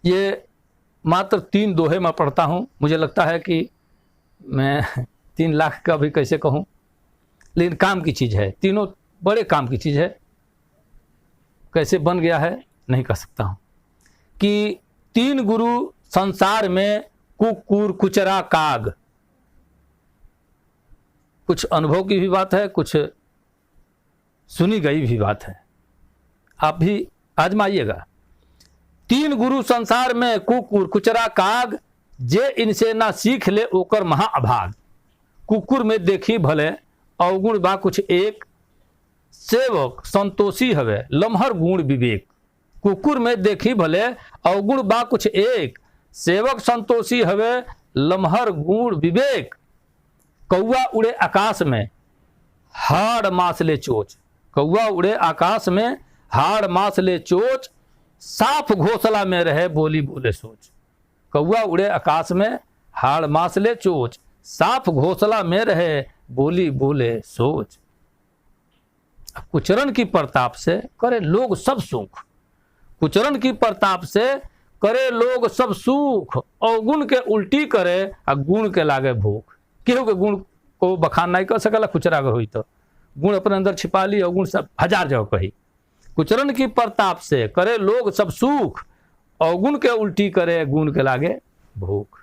ये मात्र 3 दोहे मैं पढ़ता हूँ। मुझे लगता है कि मैं 3 लाख का भी कैसे कहूँ, लेकिन काम की चीज़ है, तीनों बड़े काम की चीज़ है। कैसे बन गया है नहीं कह सकता हूँ। कि 3 गुरु संसार में कुकुर कुचरा काग। कुछ अनुभव की भी बात है, कुछ सुनी गई भी बात है, आप भी आजमाइएगा। 3 गुरु संसार में कुकुर कुचरा काग, जे इनसे ना सीख ले ओकर महा अभाग। कुकुर में देखी भले अवगुण बा कुछ एक, सेवक संतोषी हवे लम्हर गुण विवेक। कुकुर में देखी भले अवगुण बा कुछ एक, सेवक संतोषी हवे लम्हर गुण विवेक। कौआ उड़े आकाश में हाड़ मास ले चोच। कौआ उड़े आकाश में हाड़ मास ले चोच, साफ घोंसला में रहे बोली बोले सोच। कौआ उड़े आकाश में हाड़ मास ले चोच, साफ घोंसला में रहे बोली बोले सोच। कुचरन की प्रताप से करे लोग सब सुख। कुचरन की प्रताप से करे लोग सब सुख, अवगुण के उल्टी करे आ गुण के लागे भूख। केहू के गुण को बखान नहीं कर सकला, कुचरा अगर हुई तो गुण अपने अंदर छिपा ली, अवगुण सब हजार जगह कही। कुचरन की प्रताप से करे लोग सब सुख, अवगुण के उल्टी करे गुण के लागे भूख।